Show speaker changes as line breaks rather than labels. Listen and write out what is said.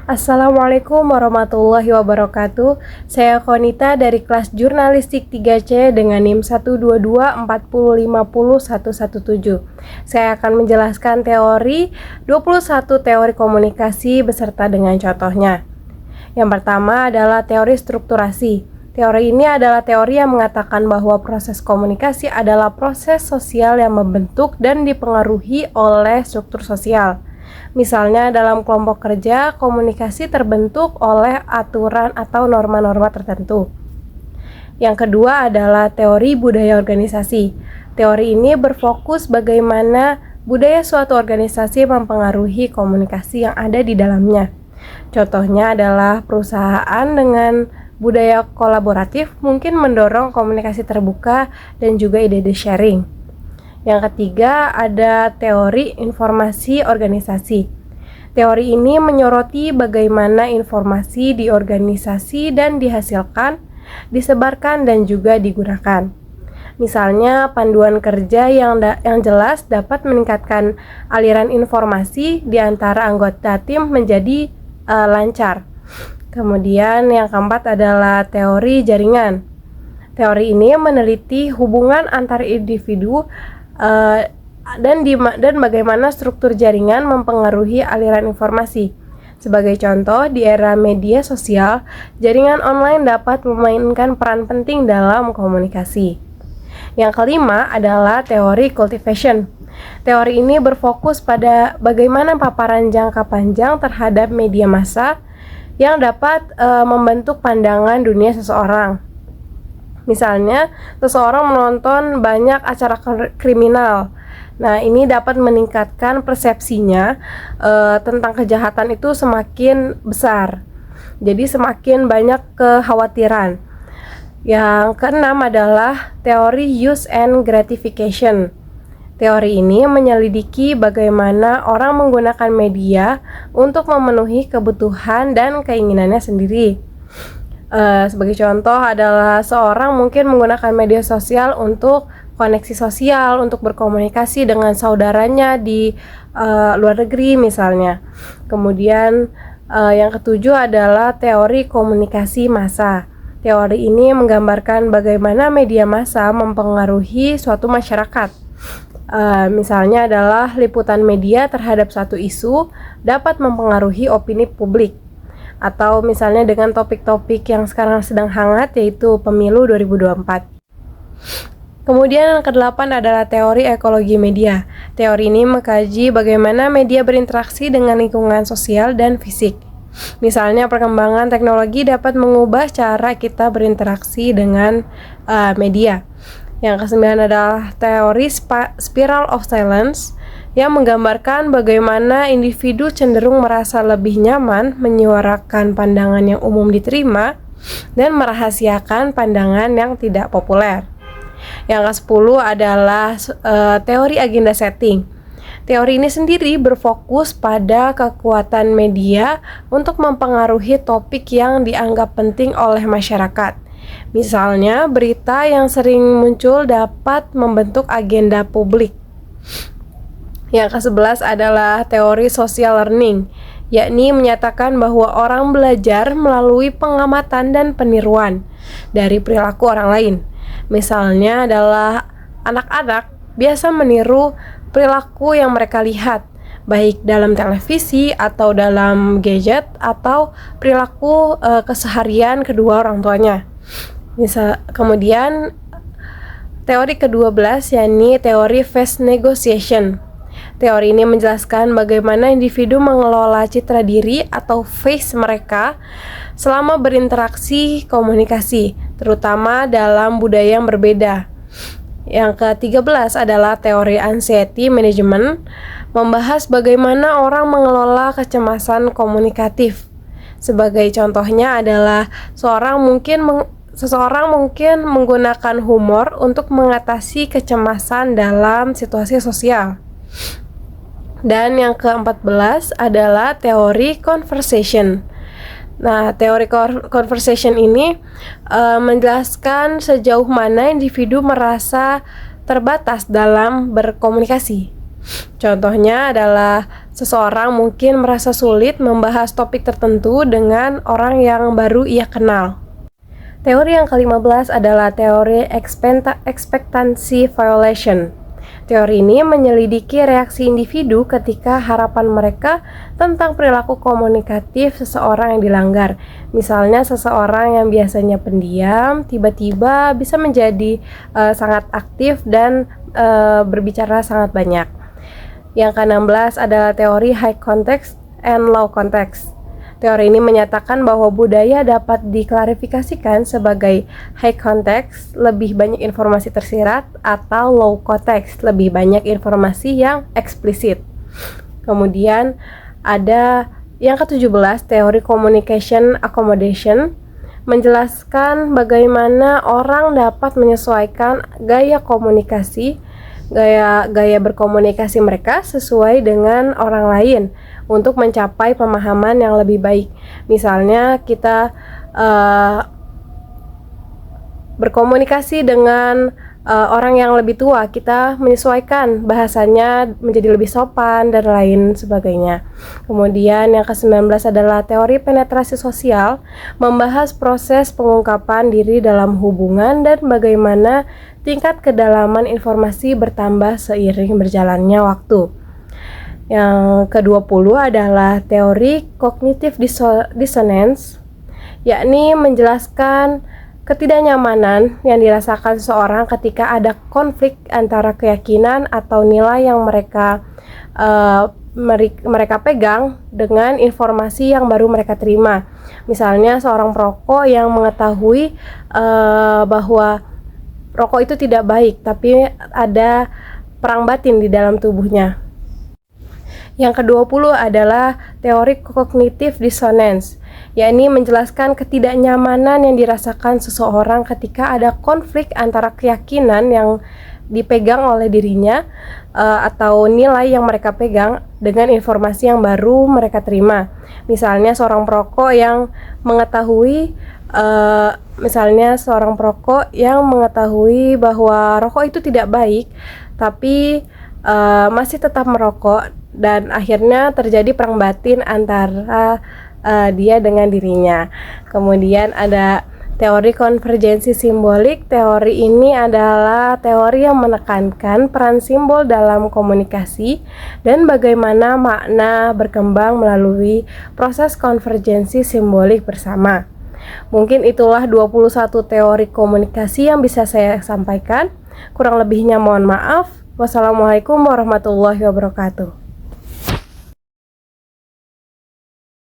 Assalamualaikum warahmatullahi wabarakatuh. Saya Konita dari kelas Jurnalistik 3C dengan NIM 12240501117. Saya akan menjelaskan teori 21 teori komunikasi beserta dengan contohnya. Yang pertama adalah teori strukturasi. Teori ini adalah teori yang mengatakan bahwa proses komunikasi adalah proses sosial yang membentuk dan dipengaruhi oleh struktur sosial. Misalnya dalam kelompok kerja, komunikasi terbentuk oleh aturan atau norma-norma tertentu. Yang kedua adalah teori budaya organisasi. Teori ini berfokus bagaimana budaya suatu organisasi mempengaruhi komunikasi yang ada di dalamnya. Contohnya adalah perusahaan dengan budaya kolaboratif mungkin mendorong komunikasi terbuka dan juga ide-ide sharing. Yang ketiga ada teori informasi organisasi. Teori ini menyoroti bagaimana informasi di organisasi dan dihasilkan, disebarkan dan juga digunakan. Misalnya panduan kerja yang jelas dapat meningkatkan aliran informasi di antara anggota tim menjadi lancar. Kemudian yang keempat adalah teori jaringan. Teori ini meneliti hubungan antar individu dan bagaimana struktur jaringan mempengaruhi aliran informasi. Sebagai contoh, di era media sosial, jaringan online dapat memainkan peran penting dalam komunikasi. Yang kelima adalah teori cultivation. Teori ini berfokus pada bagaimana paparan jangka panjang terhadap media massa yang dapat membentuk pandangan dunia seseorang. Misalnya, seseorang menonton banyak acara kriminal. Nah, ini dapat meningkatkan persepsinya tentang kejahatan itu semakin besar. Jadi semakin banyak kekhawatiran. Yang keenam adalah teori use and gratification. Teori ini menyelidiki bagaimana orang menggunakan media untuk memenuhi kebutuhan dan keinginannya sendiri. Sebagai contoh adalah seorang mungkin menggunakan media sosial untuk koneksi sosial, untuk berkomunikasi dengan saudaranya di luar negeri misalnya. Kemudian yang ketujuh adalah teori komunikasi massa. Teori ini menggambarkan bagaimana media massa mempengaruhi suatu masyarakat. Misalnya adalah liputan media terhadap satu isu dapat mempengaruhi opini publik. Atau misalnya dengan topik-topik yang sekarang sedang hangat yaitu pemilu 2024. Kemudian yang kedelapan adalah teori ekologi media. Teori ini mengkaji bagaimana media berinteraksi dengan lingkungan sosial dan fisik. Misalnya perkembangan teknologi dapat mengubah cara kita berinteraksi dengan media. Yang kesembilan adalah teori spiral of silence yang menggambarkan bagaimana individu cenderung merasa lebih nyaman menyuarakan pandangan yang umum diterima dan merahasiakan pandangan yang tidak populer. Yang ke-10 adalah teori agenda setting. Teori ini sendiri berfokus pada kekuatan media untuk mempengaruhi topik yang dianggap penting oleh masyarakat. Misalnya, berita yang sering muncul dapat membentuk agenda publik. Yang ke-11 adalah teori social learning, yakni menyatakan bahwa orang belajar melalui pengamatan dan peniruan dari perilaku orang lain. Misalnya adalah anak-anak biasa meniru perilaku yang mereka lihat, baik dalam televisi atau dalam gadget atau perilaku keseharian kedua orang tuanya. Kemudian teori ke-12 yakni teori phase negotiation. Teori ini menjelaskan bagaimana individu mengelola citra diri atau face mereka selama berinteraksi komunikasi, terutama dalam budaya yang berbeda. Yang ke-13 adalah teori anxiety management, membahas bagaimana orang mengelola kecemasan komunikatif. Sebagai contohnya adalah seseorang mungkin menggunakan humor untuk mengatasi kecemasan dalam situasi sosial. Dan yang ke-14 adalah teori conversation. Nah, teori conversation ini menjelaskan sejauh mana individu merasa terbatas dalam berkomunikasi. Contohnya adalah Seseorang mungkin merasa sulit membahas topik tertentu dengan orang yang baru ia kenal. Teori yang ke-15 adalah teori expectancy violation. Teori ini menyelidiki reaksi individu ketika harapan mereka tentang perilaku komunikatif seseorang yang dilanggar. Misalnya seseorang yang biasanya pendiam, tiba-tiba bisa menjadi sangat aktif dan berbicara sangat banyak. Yang ke-16 adalah teori high context and low context. Teori ini menyatakan bahwa budaya dapat diklarifikasikan sebagai high context, lebih banyak informasi tersirat, atau low context, lebih banyak informasi yang eksplisit. Kemudian ada yang ke-17, teori communication accommodation, menjelaskan bagaimana orang dapat menyesuaikan gaya berkomunikasi mereka sesuai dengan orang lain untuk mencapai pemahaman yang lebih baik. Misalnya kita berkomunikasi dengan orang yang lebih tua, kita menyesuaikan bahasanya menjadi lebih sopan dan lain sebagainya. Kemudian yang ke-19 adalah teori penetrasi sosial, membahas proses pengungkapan diri dalam hubungan dan bagaimana tingkat kedalaman informasi bertambah seiring berjalannya waktu. Yang ke-20 adalah teori cognitive dissonance, yakni menjelaskan ketidaknyamanan yang dirasakan seseorang ketika ada konflik antara keyakinan atau nilai yang mereka pegang dengan informasi yang baru mereka terima. Misalnya seorang perokok yang mengetahui bahwa rokok itu tidak baik, tapi ada perang batin di dalam tubuhnya. Yang ke-20 adalah teori cognitive dissonance, yakni menjelaskan ketidaknyamanan yang dirasakan seseorang ketika ada konflik antara keyakinan yang dipegang oleh dirinya atau nilai yang mereka pegang dengan informasi yang baru mereka terima. Misalnya seorang perokok yang mengetahui bahwa rokok itu tidak baik, tapi masih tetap merokok, dan akhirnya terjadi perang batin antara dia dengan dirinya. Kemudian ada teori konvergensi simbolik. Teori ini adalah teori yang menekankan peran simbol dalam komunikasi dan bagaimana makna berkembang melalui proses konvergensi simbolik bersama. Mungkin itulah 21 teori komunikasi yang bisa saya sampaikan. Kurang lebihnya mohon maaf. Wassalamualaikum warahmatullahi wabarakatuh.